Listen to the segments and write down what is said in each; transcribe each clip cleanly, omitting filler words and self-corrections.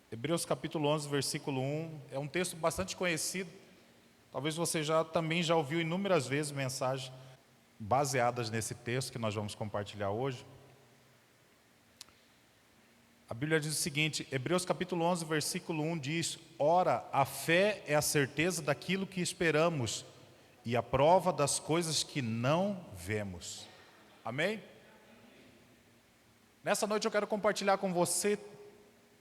Hebreus capítulo 11, versículo 1, é um texto bastante conhecido. Talvez você também já ouviu inúmeras vezes mensagens baseadas nesse texto que nós vamos compartilhar hoje. A Bíblia diz o seguinte, Hebreus capítulo 11, versículo 1 diz: Ora, a fé é a certeza daquilo que esperamos e a prova das coisas que não vemos. Amém? Nessa noite eu quero compartilhar com você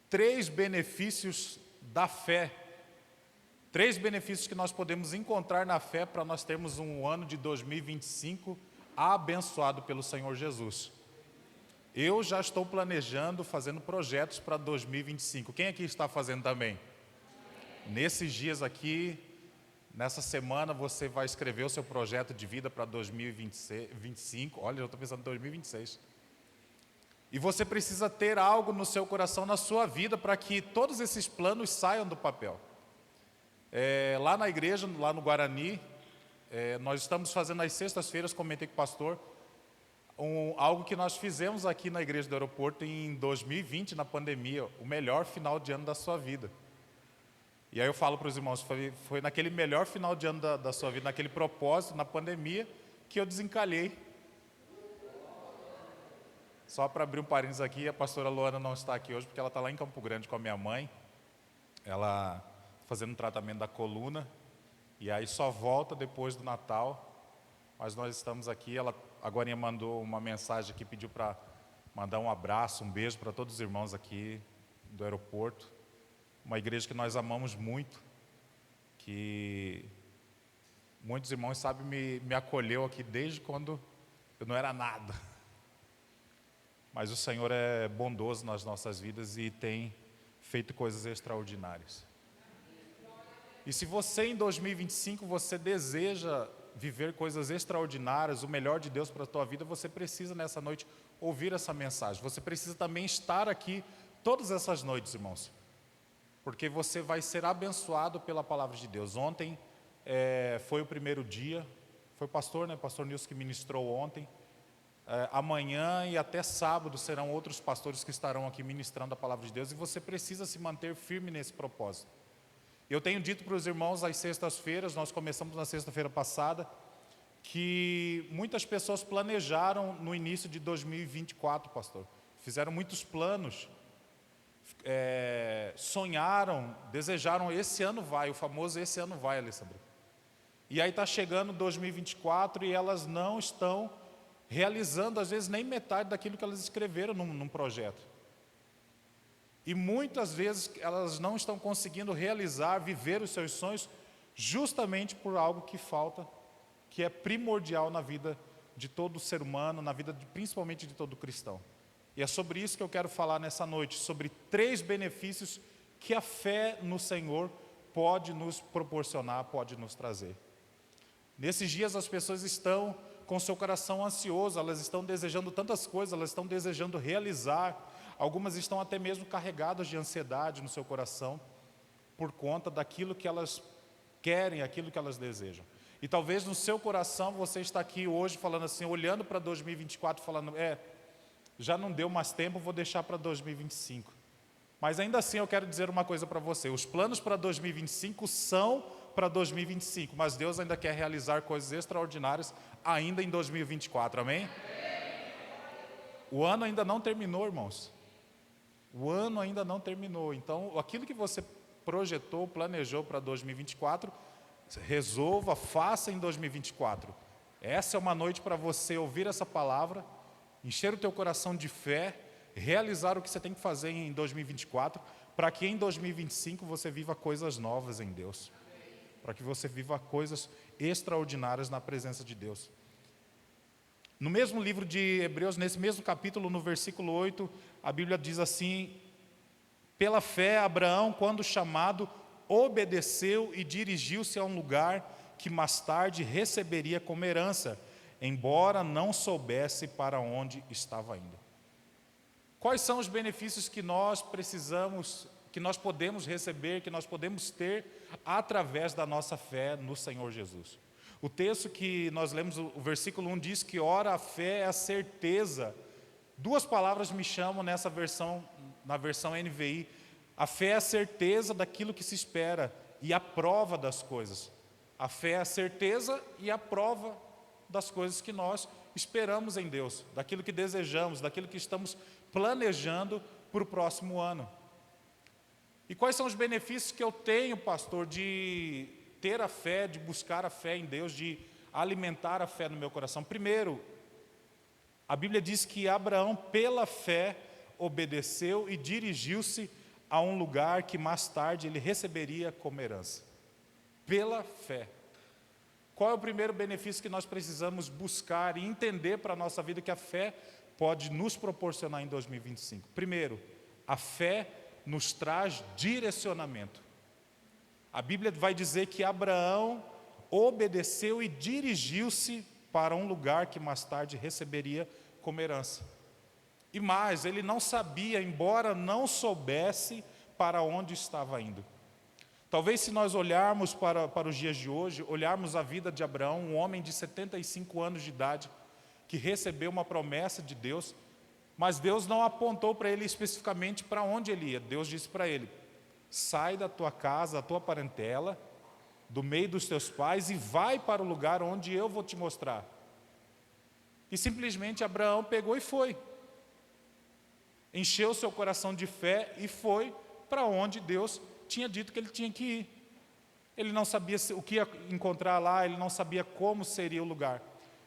3 benefícios da fé. 3 benefícios que nós podemos encontrar na fé para nós termos um ano de 2025 abençoado pelo Senhor Jesus. Eu já estou planejando, fazendo projetos para 2025. Quem aqui está fazendo também? Nesses dias aqui, nessa semana, você vai escrever o seu projeto de vida para 2025. Olha, eu estou pensando em 2026. E você precisa ter algo no seu coração, na sua vida, para que todos esses planos saiam do papel. Lá na igreja, lá no Guarani, nós estamos fazendo às sextas-feiras, comentei com o pastor, algo que nós fizemos aqui na igreja do aeroporto em 2020, na pandemia, o melhor final de ano da sua vida. E aí eu falo para os irmãos, foi naquele melhor final de ano da sua vida, naquele propósito, na pandemia, que eu desencalhei. Só para abrir um parênteses aqui, a pastora Luana não está aqui hoje, porque ela está lá em Campo Grande com a minha mãe. Ela fazendo um tratamento da coluna, e aí só volta depois do Natal. Mas nós estamos aqui, ela agora mandou uma mensagem aqui, pediu para mandar um abraço, um beijo para todos os irmãos aqui do aeroporto. Uma igreja que nós amamos muito, que muitos irmãos, me acolheu aqui desde quando eu não era nada. Mas o Senhor é bondoso nas nossas vidas e tem feito coisas extraordinárias. E se você em 2025, você deseja viver coisas extraordinárias, o melhor de Deus para a tua vida, você precisa nessa noite ouvir essa mensagem. Você precisa também estar aqui todas essas noites, irmãos. Porque você vai ser abençoado pela palavra de Deus. Ontem foi o primeiro dia, foi o pastor, pastor Nilson que ministrou ontem. Amanhã e até sábado serão outros pastores que estarão aqui ministrando a palavra de Deus. E você precisa se manter firme nesse propósito. Eu tenho dito para os irmãos às sextas-feiras, nós começamos na sexta-feira passada, que muitas pessoas planejaram no início de 2024, pastor. Fizeram muitos planos, sonharam, desejaram, esse ano vai, o famoso esse ano vai, Alessandra. E aí está chegando 2024 e elas não estão realizando, às vezes, nem metade daquilo que elas escreveram num projeto. E muitas vezes elas não estão conseguindo realizar, viver os seus sonhos, justamente por algo que falta, que é primordial na vida de todo ser humano, na vida principalmente de todo cristão. E é sobre isso que eu quero falar nessa noite, sobre 3 benefícios que a fé no Senhor pode nos proporcionar, pode nos trazer. Nesses dias as pessoas estão com seu coração ansioso, elas estão desejando tantas coisas, elas estão desejando realizar. Algumas estão até mesmo carregadas de ansiedade no seu coração, por conta daquilo que elas querem, aquilo que elas desejam. E talvez no seu coração você está aqui hoje falando assim, olhando para 2024, falando, já não deu mais tempo, vou deixar para 2025. Mas ainda assim eu quero dizer uma coisa para você, os planos para 2025 são para 2025, mas Deus ainda quer realizar coisas extraordinárias ainda em 2024, amém? O ano ainda não terminou, irmãos. O ano ainda não terminou, então aquilo que você projetou, planejou para 2024, resolva, faça em 2024. Essa é uma noite para você ouvir essa palavra, encher o teu coração de fé, realizar o que você tem que fazer em 2024, para que em 2025 você viva coisas novas em Deus, para que você viva coisas extraordinárias na presença de Deus. No mesmo livro de Hebreus, nesse mesmo capítulo, no versículo 8, a Bíblia diz assim, pela fé Abraão, quando chamado, obedeceu e dirigiu-se a um lugar que mais tarde receberia como herança, embora não soubesse para onde estava indo. Quais são os benefícios que nós precisamos, que nós podemos receber, que nós podemos ter através da nossa fé no Senhor Jesus? O texto que nós lemos, o versículo 1 diz que ora a fé é a certeza. 2 palavras me chamam nessa versão, na versão NVI, A fé é a certeza daquilo que se espera e a prova das coisas. A fé é a certeza e a prova das coisas que nós esperamos em Deus, daquilo que desejamos, daquilo que estamos planejando para o próximo ano. E quais são os benefícios que eu tenho, pastor, de ter a fé, de buscar a fé em Deus, de alimentar a fé no meu coração? Primeiro, a Bíblia diz que Abraão, pela fé, obedeceu e dirigiu-se a um lugar que mais tarde ele receberia como herança. Pela fé. Qual é o primeiro benefício que nós precisamos buscar e entender para a nossa vida que a fé pode nos proporcionar em 2025? Primeiro, a fé nos traz direcionamento. A Bíblia vai dizer que Abraão obedeceu e dirigiu-se para um lugar que mais tarde receberia como herança. E mais, ele não sabia, embora não soubesse para onde estava indo. Talvez se nós olharmos para os dias de hoje, olharmos a vida de Abraão, um homem de 75 anos de idade, que recebeu uma promessa de Deus, mas Deus não apontou para ele especificamente para onde ele ia. Deus disse para ele: sai da tua casa, da tua parentela, do meio dos teus pais e vai para o lugar onde eu vou te mostrar. E simplesmente Abraão pegou e foi. Encheu seu coração de fé e foi para onde Deus tinha dito que ele tinha que ir. Ele não sabia o que ia encontrar lá, ele não sabia como seria o lugar,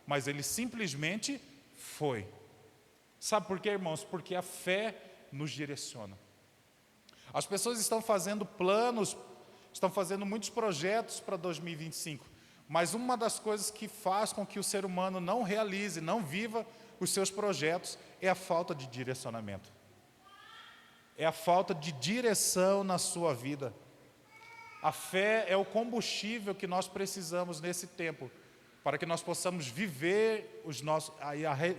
mas ele simplesmente foi. Sabe por quê, irmãos? Porque a fé nos direciona. As pessoas estão fazendo planos, estão fazendo muitos projetos para 2025, mas uma das coisas que faz com que o ser humano não realize, não viva os seus projetos, é a falta de direcionamento. É a falta de direção na sua vida. A fé é o combustível que nós precisamos nesse tempo, para que nós possamos viver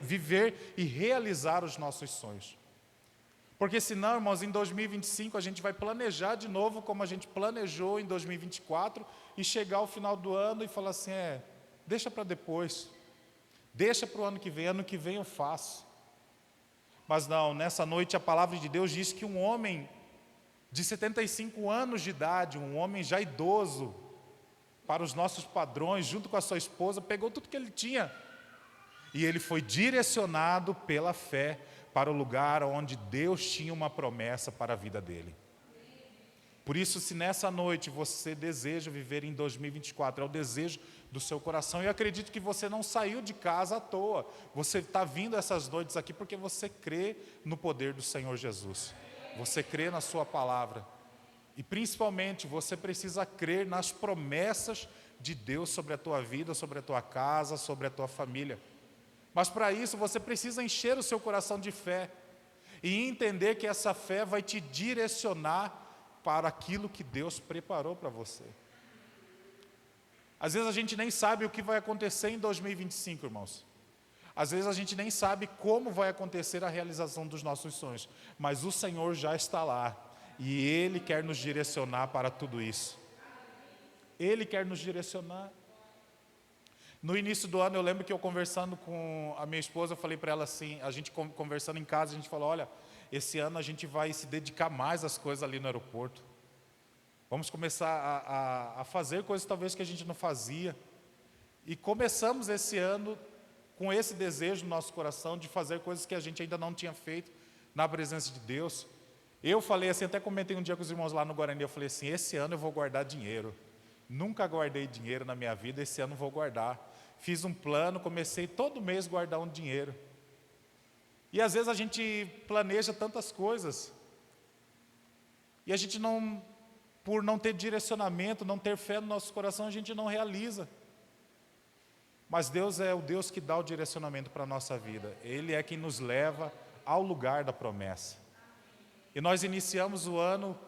viver e realizar os nossos sonhos. Porque senão, irmãos, em 2025 a gente vai planejar de novo como a gente planejou em 2024 e chegar ao final do ano e falar assim, deixa para depois, deixa para o ano que vem eu faço. Mas não, nessa noite a palavra de Deus diz que um homem de 75 anos de idade, um homem já idoso, para os nossos padrões, junto com a sua esposa, pegou tudo que ele tinha e ele foi direcionado pela fé para o lugar onde Deus tinha uma promessa para a vida dele. Por isso, se nessa noite você deseja viver em 2024, é o desejo do seu coração, e eu acredito que você não saiu de casa à toa, você está vindo essas noites aqui porque você crê no poder do Senhor Jesus, você crê na sua palavra, e principalmente você precisa crer nas promessas de Deus sobre a tua vida, sobre a tua casa, sobre a tua família. Mas para isso você precisa encher o seu coração de fé e entender que essa fé vai te direcionar para aquilo que Deus preparou para você. Às vezes a gente nem sabe o que vai acontecer em 2025, irmãos. Às vezes a gente nem sabe como vai acontecer a realização dos nossos sonhos, mas o Senhor já está lá e Ele quer nos direcionar para tudo isso. Ele quer nos direcionar. No início do ano, eu lembro que eu conversando com a minha esposa, eu falei para ela assim, a gente conversando em casa, a gente falou, olha, esse ano a gente vai se dedicar mais às coisas ali no aeroporto. Vamos começar a fazer coisas talvez que a gente não fazia. E começamos esse ano com esse desejo no nosso coração de fazer coisas que a gente ainda não tinha feito na presença de Deus. Eu falei assim, até comentei um dia com os irmãos lá no Guarani, eu falei assim, esse ano eu vou guardar dinheiro. Nunca guardei dinheiro na minha vida, esse ano vou guardar. Fiz um plano, comecei todo mês a guardar um dinheiro. E às vezes a gente planeja tantas coisas, e a gente não, por não ter direcionamento, não ter fé no nosso coração, a gente não realiza. Mas Deus é o Deus que dá o direcionamento para a nossa vida. Ele é quem nos leva ao lugar da promessa. E nós iniciamos o ano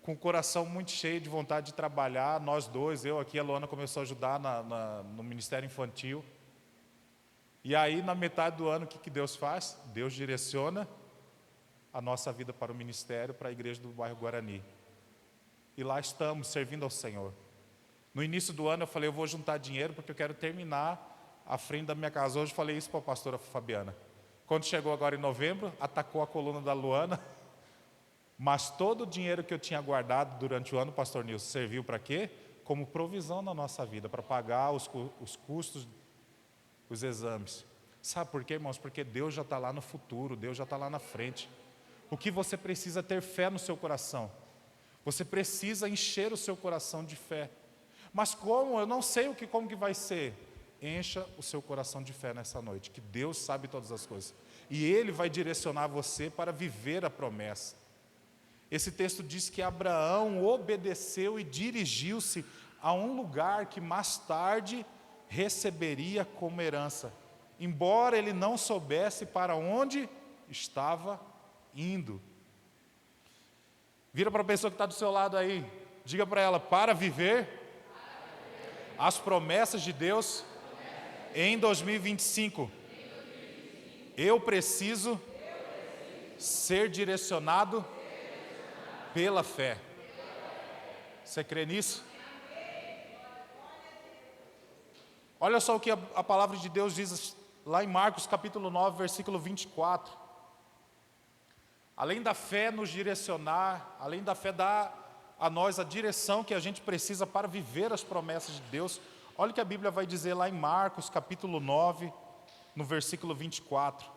com o coração muito cheio de vontade de trabalhar, nós dois, eu aqui, a Luana começou a ajudar no Ministério Infantil. E aí, na metade do ano, o que Deus faz? Deus direciona a nossa vida para o ministério, para a igreja do bairro Guarani. E lá estamos, servindo ao Senhor. No início do ano, eu falei, eu vou juntar dinheiro, porque eu quero terminar a frente da minha casa. Hoje eu falei isso para a pastora Fabiana. Quando chegou agora em novembro, atacou a coluna da Luana. Mas todo o dinheiro que eu tinha guardado durante o ano, pastor Nilson, serviu para quê? Como provisão na nossa vida, para pagar os custos, os exames. Sabe por quê, irmãos? Porque Deus já está lá no futuro, Deus já está lá na frente. O que você precisa é ter fé no seu coração. Você precisa encher o seu coração de fé. Mas como? Eu não sei como que vai ser. Encha o seu coração de fé nessa noite, que Deus sabe todas as coisas. E Ele vai direcionar você para viver a promessa. Esse texto diz que Abraão obedeceu e dirigiu-se a um lugar que mais tarde receberia como herança, embora ele não soubesse para onde estava indo. Vira para a pessoa que está do seu lado aí, diga para ela: para viver as promessas de Deus em 2025, eu preciso ser direcionado pela fé. Você crê nisso? Olha só o que a palavra de Deus diz lá em Marcos capítulo 9, versículo 24. Além da fé nos direcionar, além da fé dar a nós a direção que a gente precisa para viver as promessas de Deus, olha o que a Bíblia vai dizer lá em Marcos capítulo 9, no versículo 24.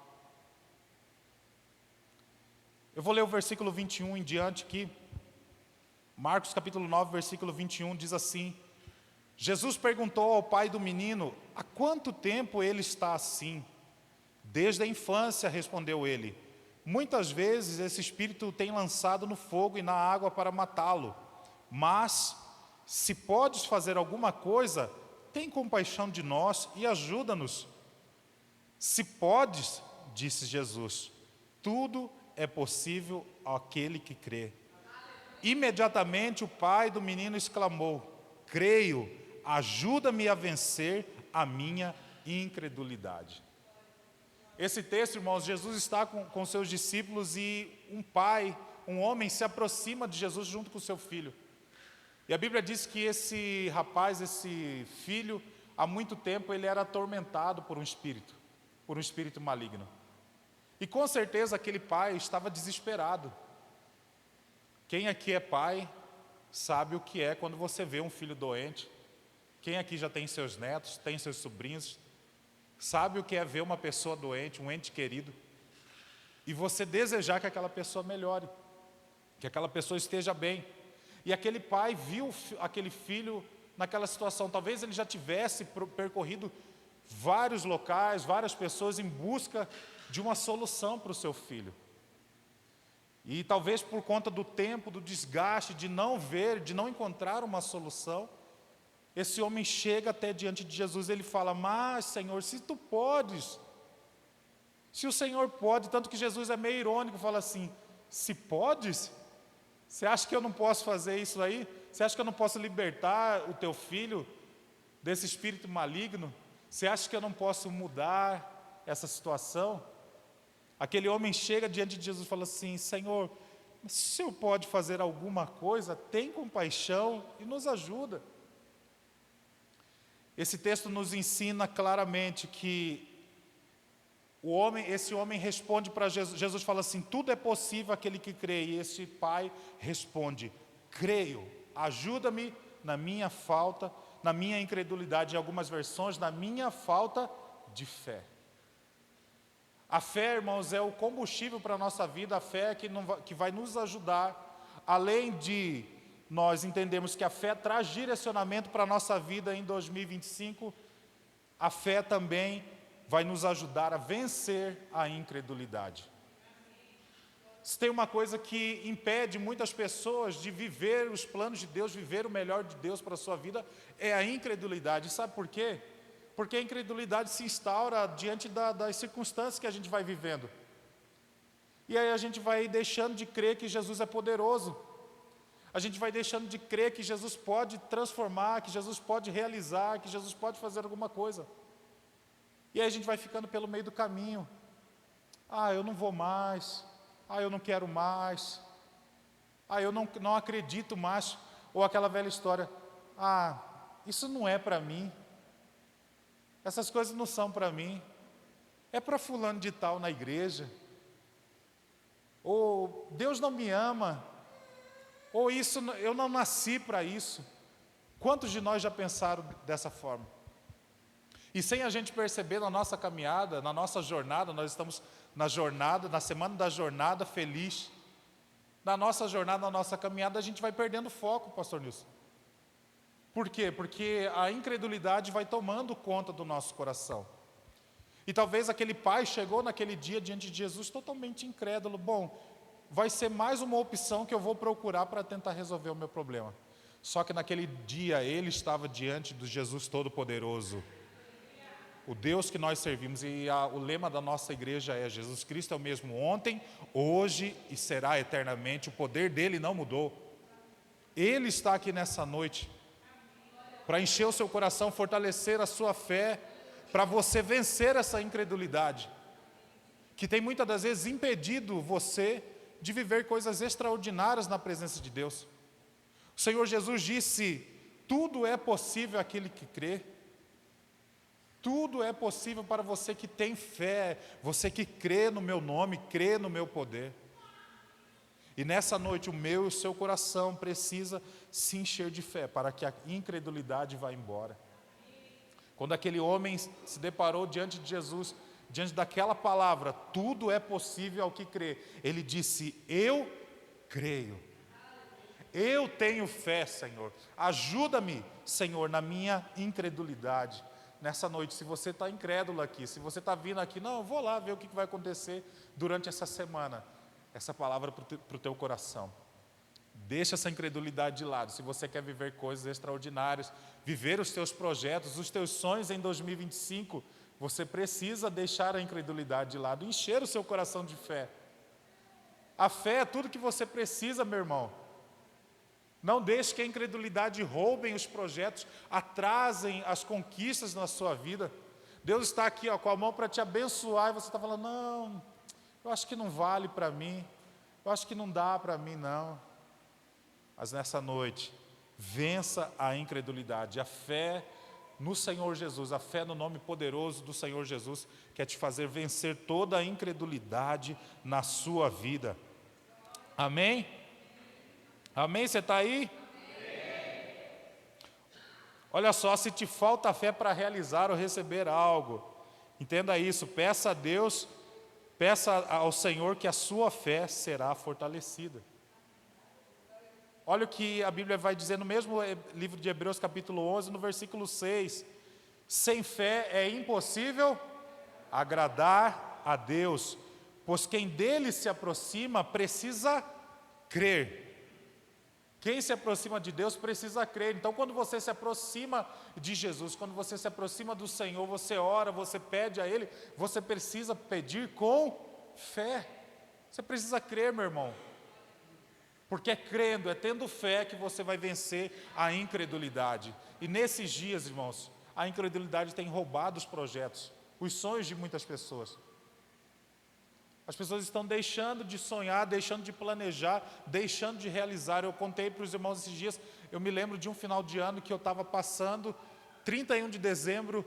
Eu vou ler o versículo 21 em diante aqui. Marcos capítulo 9, versículo 21 diz assim: Jesus perguntou ao pai do menino: há quanto tempo ele está assim? Desde a infância, respondeu ele. Muitas vezes esse espírito tem lançado no fogo e na água para matá-lo. Mas, se podes fazer alguma coisa, tem compaixão de nós e ajuda-nos. Se podes, disse Jesus, tudo é possível àquele que crê. Imediatamente o pai do menino exclamou: creio, ajuda-me a vencer a minha incredulidade. Esse texto, irmãos, Jesus está com seus discípulos e um pai, um homem, se aproxima de Jesus junto com o seu filho. E a Bíblia diz que esse rapaz, esse filho, há muito tempo ele era atormentado por um espírito maligno. E com certeza aquele pai estava desesperado. Quem aqui é pai sabe o que é quando você vê um filho doente. Quem aqui já tem seus netos, tem seus sobrinhos, sabe o que é ver uma pessoa doente, um ente querido, e você desejar que aquela pessoa melhore, que aquela pessoa esteja bem. E aquele pai viu aquele filho naquela situação. Talvez ele já tivesse percorrido vários locais, várias pessoas em busca de uma solução para o seu filho. E talvez por conta do tempo, do desgaste, de não ver, de não encontrar uma solução, esse homem chega até diante de Jesus e ele fala: mas Senhor, se tu podes, se o Senhor pode, tanto que Jesus é meio irônico, fala assim: se podes, você acha que eu não posso fazer isso aí? Você acha que eu não posso libertar o teu filho desse espírito maligno? Você acha que eu não posso mudar essa situação? Aquele homem chega diante de Jesus e fala assim: Senhor, se o Senhor pode fazer alguma coisa, tem compaixão e nos ajuda. Esse texto nos ensina claramente que esse homem responde para Jesus. Jesus fala assim: tudo é possível àquele que crê. E esse pai responde: creio, ajuda-me na minha falta, na minha incredulidade, em algumas versões, na minha falta de fé. A fé, irmãos, é o combustível para a nossa vida. A fé é que vai nos ajudar, além de nós entendermos que a fé traz direcionamento para a nossa vida em 2025, a fé também vai nos ajudar a vencer a incredulidade. Se tem uma coisa que impede muitas pessoas de viver os planos de Deus, viver o melhor de Deus para a sua vida, é a incredulidade. Sabe por quê? Porque a incredulidade se instaura diante das circunstâncias que a gente vai vivendo. E aí a gente vai deixando de crer que Jesus é poderoso. A gente vai deixando de crer que Jesus pode transformar, que Jesus pode realizar, que Jesus pode fazer alguma coisa. E aí a gente vai ficando pelo meio do caminho. Eu não vou mais. Eu não quero mais. Eu não acredito mais. Ou aquela velha história: isso não é para mim. Essas coisas não são para mim. É para fulano de tal na igreja. ou Deus não me ama, ou isso, eu não nasci para isso. Quantos de nós já pensaram dessa forma? E sem a gente perceber, na nossa caminhada, na nossa jornada, nós estamos na jornada, na semana da jornada feliz. Na nossa jornada, na nossa caminhada, a gente vai perdendo foco, pastor Nilson. Por quê? Porque a incredulidade vai tomando conta do nosso coração. E talvez aquele pai chegou naquele dia diante de Jesus totalmente incrédulo. Bom, vai ser mais uma opção que eu vou procurar para tentar resolver o meu problema. Só que naquele dia ele estava diante do Jesus Todo-Poderoso. O Deus que nós servimos, e o lema da nossa igreja é: Jesus Cristo é o mesmo ontem, hoje e será eternamente. O poder dele não mudou. Ele está aqui nessa noite para encher o seu coração, fortalecer a sua fé, para você vencer essa incredulidade, que tem muitas das vezes impedido você de viver coisas extraordinárias na presença de Deus. O Senhor Jesus disse: tudo é possível àquele que crê. Tudo é possível para você que tem fé, você que crê no meu nome, crê no meu poder. E nessa noite o meu e o seu coração precisa se encher de fé, para que a incredulidade vá embora. Quando aquele homem se deparou diante de Jesus, diante daquela palavra, tudo é possível ao que crê, ele disse: eu creio. Eu tenho fé, Senhor. Ajuda-me, Senhor, na minha incredulidade. Nessa noite, se você está incrédulo aqui, se você está vindo aqui, não, eu vou lá ver o que vai acontecer durante essa semana. Essa palavra para o teu coração. Deixa essa incredulidade de lado. Se você quer viver coisas extraordinárias, viver os teus projetos, os teus sonhos em 2025, você precisa deixar a incredulidade de lado, encher o seu coração de fé. A fé é tudo que você precisa, meu irmão. Não deixe que a incredulidade roubem os projetos, atrasem as conquistas na sua vida. Deus está aqui, com a mão para te abençoar, e você está falando: não, eu acho que não vale para mim, eu acho que não dá para mim, não. Mas nessa noite, vença a incredulidade. A fé no Senhor Jesus, a fé no nome poderoso do Senhor Jesus, quer te fazer vencer toda a incredulidade na sua vida. Amém? Amém? Você está aí? Amém. Olha só, se te falta fé para realizar ou receber algo, entenda isso, peça a Deus, peça ao Senhor que a sua fé será fortalecida. Olha o que a Bíblia vai dizer no mesmo livro de Hebreus capítulo 11, no versículo 6. Sem fé é impossível agradar a Deus, pois quem dele se aproxima precisa crer. Quem se aproxima de Deus precisa crer. Então, quando você se aproxima de Jesus, quando você se aproxima do Senhor, você ora, você pede a Ele, você precisa pedir com fé. Você precisa crer, meu irmão. Porque é crendo, é tendo fé que você vai vencer a incredulidade. E nesses dias, irmãos, a incredulidade tem roubado os projetos, os sonhos de muitas pessoas. As pessoas estão deixando de sonhar, deixando de planejar, deixando de realizar. Eu contei para os irmãos esses dias, eu me lembro de um final de ano que eu estava passando, 31 de dezembro,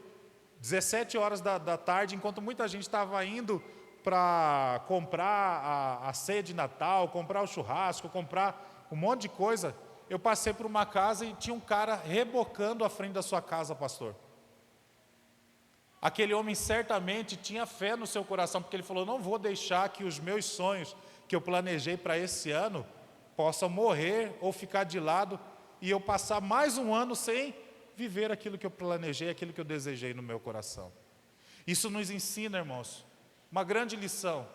17 horas da tarde, enquanto muita gente estava indo para comprar a ceia de Natal, comprar o churrasco, comprar um monte de coisa, eu passei por uma casa e tinha um cara rebocando à frente da sua casa, pastor. Aquele homem certamente tinha fé no seu coração, porque ele falou: não vou deixar que os meus sonhos que eu planejei para esse ano possam morrer ou ficar de lado e eu passar mais um ano sem viver aquilo que eu planejei, aquilo que eu desejei no meu coração. Isso nos ensina, irmãos, uma grande lição,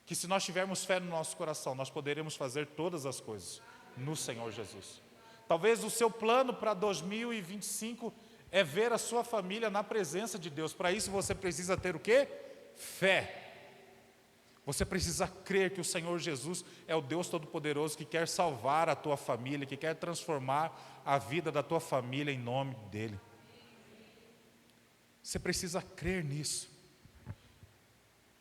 que se nós tivermos fé no nosso coração, nós poderemos fazer todas as coisas no Senhor Jesus. Talvez o seu plano para 2025 é ver a sua família na presença de Deus. Para isso você precisa ter o quê? Fé. Você precisa crer que o Senhor Jesus é o Deus Todo-Poderoso que quer salvar a tua família, que quer transformar a vida da tua família em nome dEle. Você precisa crer nisso.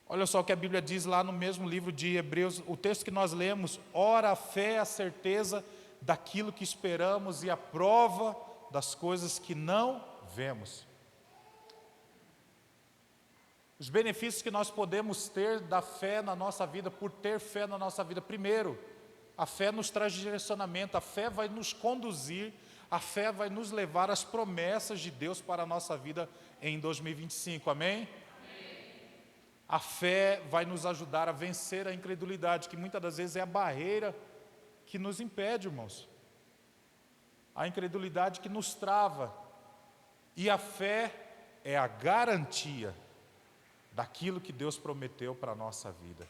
Olha só o que a Bíblia diz lá no mesmo livro de Hebreus, o texto que nós lemos: ora, a fé é a certeza daquilo que esperamos e a prova das coisas que não vemos. Os benefícios que nós podemos ter da fé na nossa vida, por ter fé na nossa vida. Primeiro, a fé nos traz direcionamento, a fé vai nos conduzir, a fé vai nos levar às promessas de Deus para a nossa vida em 2025, amém? A fé vai nos ajudar a vencer a incredulidade, que muitas das vezes é a barreira que nos impede, irmãos. A incredulidade que nos trava. E a fé é a garantia daquilo que Deus prometeu para a nossa vida.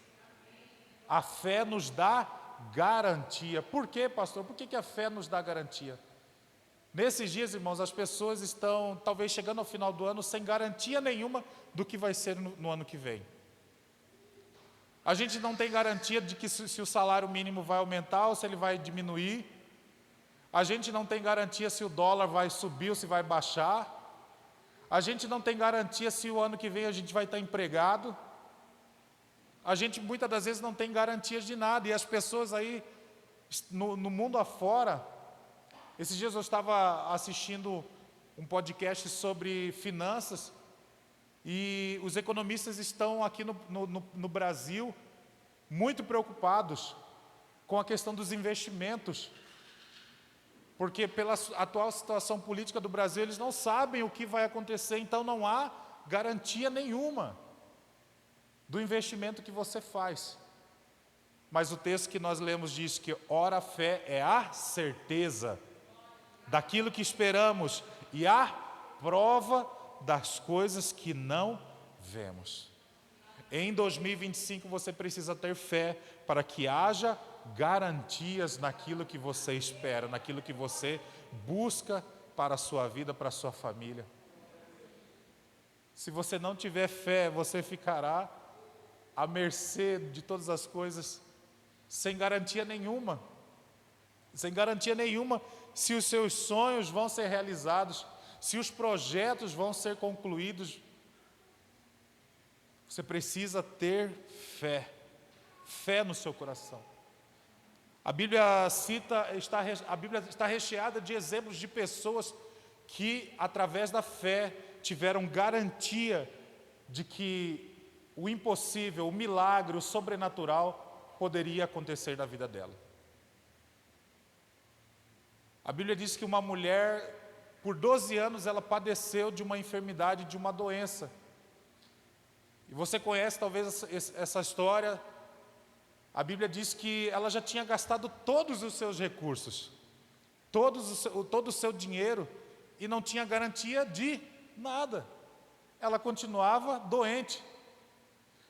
A fé nos dá garantia. Por quê, pastor? Por que a fé nos dá garantia? Nesses dias, irmãos, as pessoas estão talvez chegando ao final do ano sem garantia nenhuma do que vai ser no ano que vem. A gente não tem garantia de que se o salário mínimo vai aumentar ou se ele vai diminuir. A gente não tem garantia se o dólar vai subir ou se vai baixar. A gente não tem garantia se o ano que vem a gente vai estar empregado. A gente muitas das vezes não tem garantias de nada. E as pessoas aí, no mundo afora, esses dias eu estava assistindo um podcast sobre finanças, e os economistas estão aqui no Brasil muito preocupados com a questão dos investimentos, porque pela atual situação política do Brasil, eles não sabem o que vai acontecer, então não há garantia nenhuma do investimento que você faz. Mas o texto que nós lemos diz que ora a fé é a certeza daquilo que esperamos e a prova das coisas que não vemos. Em 2025 você precisa ter fé para que haja garantias naquilo que você espera, naquilo que você busca para a sua vida, para a sua família. Se você não tiver fé, você ficará à mercê de todas as coisas, sem garantia nenhuma. Sem garantia nenhuma se os seus sonhos vão ser realizados, se os projetos vão ser concluídos. Você precisa ter fé, fé no seu coração. A Bíblia está recheada de exemplos de pessoas que, através da fé, tiveram garantia de que o impossível, o milagre, o sobrenatural poderia acontecer na vida dela. A Bíblia diz que uma mulher, por 12 anos, ela padeceu de uma enfermidade, de uma doença. E você conhece talvez essa história. A Bíblia diz que ela já tinha gastado todos os seus recursos, todo o seu dinheiro, e não tinha garantia de nada. Ela continuava doente.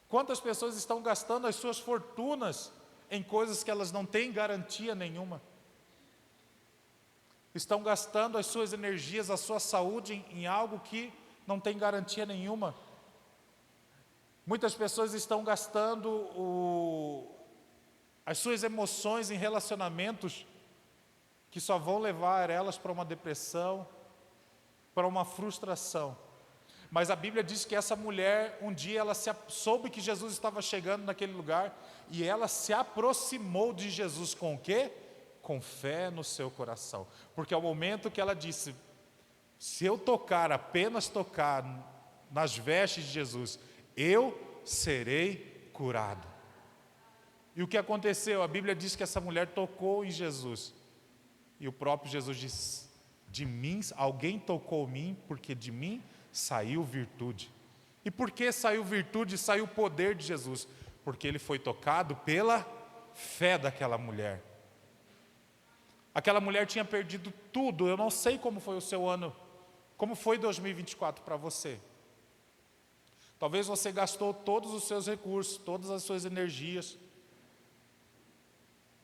Quantas pessoas estão gastando as suas fortunas em coisas que elas não têm garantia nenhuma? Estão gastando as suas energias, a sua saúde em algo que não tem garantia nenhuma. Muitas pessoas estão gastando as suas emoções em relacionamentos que só vão levar elas para uma depressão, para uma frustração. Mas a Bíblia diz que essa mulher, um dia ela soube que Jesus estava chegando naquele lugar, e ela se aproximou de Jesus com o quê? Com fé no seu coração. Porque ao momento que ela disse, se eu apenas tocar nas vestes de Jesus, eu serei curado. E o que aconteceu? A Bíblia diz que essa mulher tocou em Jesus. E o próprio Jesus disse, de mim, alguém tocou em mim, porque de mim saiu virtude. E por que saiu virtude, saiu o poder de Jesus? Porque ele foi tocado pela fé daquela mulher. Aquela mulher tinha perdido tudo. Eu não sei como foi o seu ano, como foi 2024 para você. Talvez você gastou todos os seus recursos, todas as suas energias,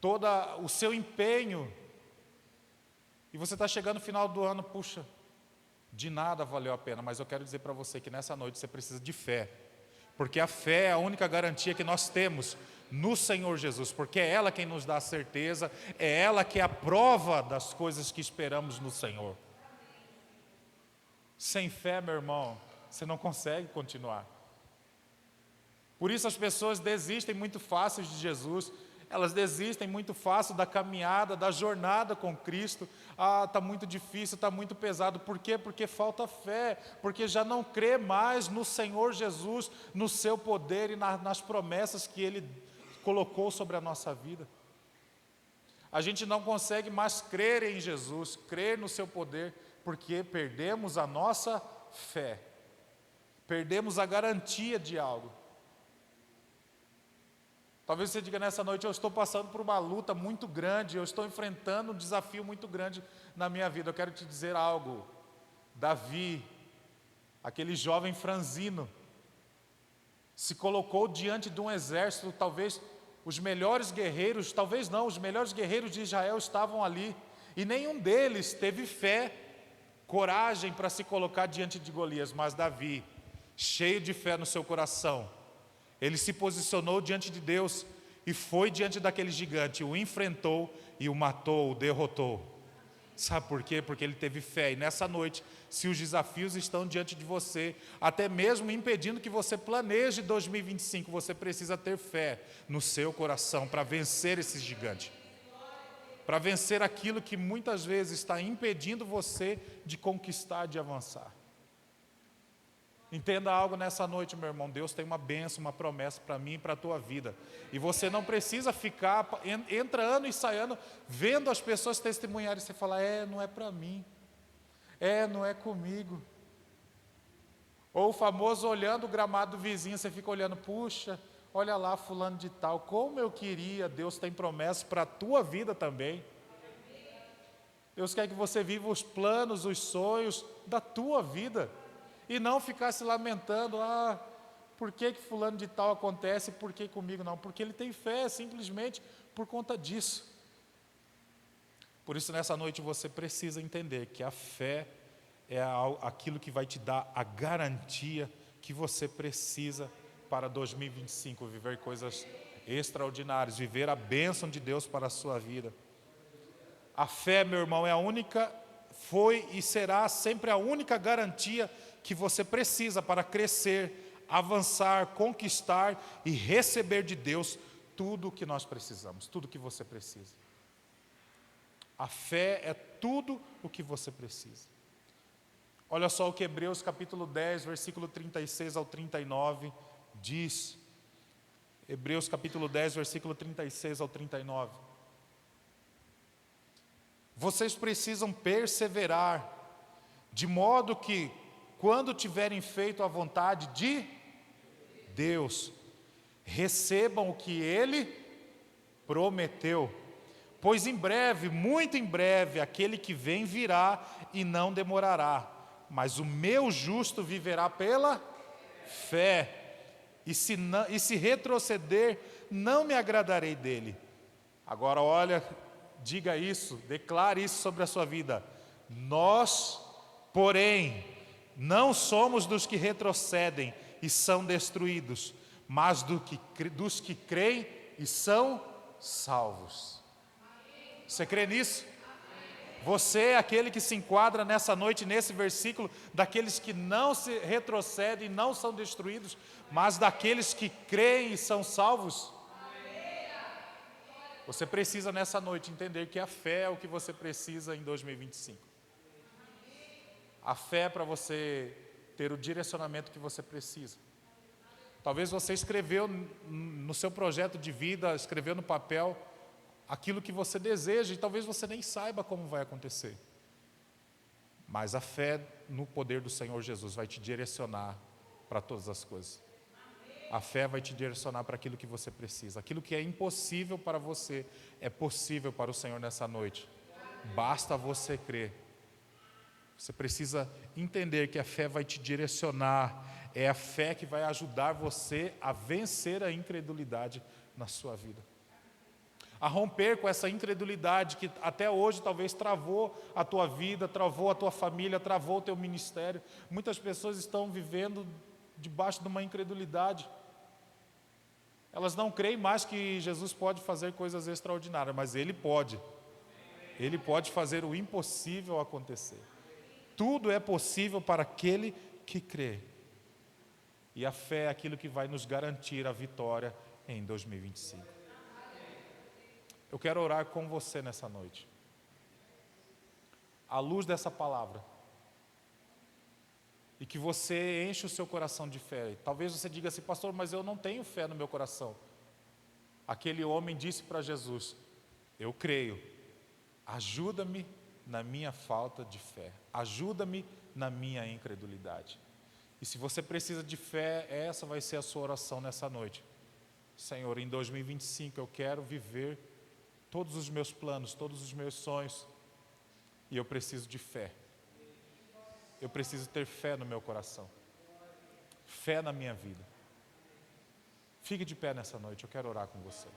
todo o seu empenho, e você está chegando no final do ano, puxa, de nada valeu a pena. Mas eu quero dizer para você que nessa noite você precisa de fé, porque a fé é a única garantia que nós temos no Senhor Jesus, porque é ela quem nos dá a certeza, é ela que é a prova das coisas que esperamos no Senhor. Sem fé, meu irmão, você não consegue continuar. Por isso as pessoas desistem muito fácil de Jesus. Elas desistem muito fácil da caminhada, da jornada com Cristo. Está muito difícil, está muito pesado. Por quê? Porque falta fé, porque já não crê mais no Senhor Jesus, no seu poder e nas promessas que Ele colocou sobre a nossa vida. A gente não consegue mais crer em Jesus, crer no seu poder, porque perdemos a nossa fé, perdemos a garantia de algo. Talvez você diga nessa noite: eu estou passando por uma luta muito grande, eu estou enfrentando um desafio muito grande na minha vida. Eu quero te dizer algo. Davi, aquele jovem franzino, se colocou diante de um exército, talvez os melhores guerreiros, talvez não, os melhores guerreiros de Israel estavam ali, e nenhum deles teve fé, coragem para se colocar diante de Golias, mas Davi, cheio de fé no seu coração, ele se posicionou diante de Deus e foi diante daquele gigante, o enfrentou e o matou, o derrotou. Sabe por quê? Porque ele teve fé. E nessa noite, se os desafios estão diante de você, até mesmo impedindo que você planeje 2025, você precisa ter fé no seu coração para vencer esse gigante, para vencer aquilo que muitas vezes está impedindo você de conquistar, de avançar. Entenda algo nessa noite, meu irmão. Deus tem uma bênção, uma promessa para mim e para a tua vida. E você não precisa ficar entrando e saindo, vendo as pessoas testemunharem e você falar: não é para mim, não é comigo. Ou o famoso olhando o gramado do vizinho, você fica olhando: puxa, olha lá fulano de tal, como eu queria. Deus tem promessas para a tua vida também. Deus quer que você viva os planos, os sonhos da tua vida. E não ficar se lamentando: por que fulano de tal acontece, por que comigo não? Porque ele tem fé, simplesmente por conta disso. Por isso nessa noite você precisa entender que a fé é aquilo que vai te dar a garantia que você precisa para 2025, viver coisas extraordinárias, viver a bênção de Deus para a sua vida. A fé, meu irmão, é a única, foi e será sempre a única garantia que você precisa para crescer, avançar, conquistar e receber de Deus tudo o que nós precisamos, tudo o que você precisa. A fé é tudo o que você precisa. Olha só o que Hebreus capítulo 10, versículo 36 ao 39 diz. Hebreus capítulo 10, versículo 36 ao 39. Vocês precisam perseverar, de modo que, quando tiverem feito a vontade de Deus, recebam o que Ele prometeu. Pois em breve, muito em breve, aquele que vem virá e não demorará. Mas o meu justo viverá pela fé. E se retroceder, não me agradarei dele. Agora olha, diga isso, declare isso sobre a sua vida. Nós, porém, não somos dos que retrocedem e são destruídos, mas dos que creem e são salvos. Você crê nisso? Você é aquele que se enquadra nessa noite, nesse versículo, daqueles que não se retrocedem, não são destruídos, mas daqueles que creem e são salvos? Você precisa nessa noite entender que a fé é o que você precisa em 2025. A fé é para você ter o direcionamento que você precisa. Talvez você escreveu no seu projeto de vida, escreveu no papel aquilo que você deseja e talvez você nem saiba como vai acontecer. Mas a fé no poder do Senhor Jesus vai te direcionar para todas as coisas. A fé vai te direcionar para aquilo que você precisa. Aquilo que é impossível para você é possível para o Senhor nessa noite. Basta você crer. Você precisa entender que a fé vai te direcionar. É a fé que vai ajudar você a vencer a incredulidade na sua vida. A romper com essa incredulidade que até hoje talvez travou a tua vida, travou a tua família, travou o teu ministério. Muitas pessoas estão vivendo debaixo de uma incredulidade. Elas não creem mais que Jesus pode fazer coisas extraordinárias, mas Ele pode. Ele pode fazer o impossível acontecer. Tudo é possível para aquele que crê. E a fé é aquilo que vai nos garantir a vitória em 2025. Eu quero orar com você nessa noite. À luz dessa palavra. E que você enche o seu coração de fé. Talvez você diga assim, pastor, mas eu não tenho fé no meu coração. Aquele homem disse para Jesus, eu creio, ajuda-me na minha falta de fé. Ajuda-me na minha incredulidade. E se você precisa de fé, essa vai ser a sua oração nessa noite. Senhor, em 2025 eu quero viver todos os meus planos, todos os meus sonhos. E eu preciso de fé. Eu preciso ter fé no meu coração. Fé na minha vida. Fique de pé nessa noite, eu quero orar com você.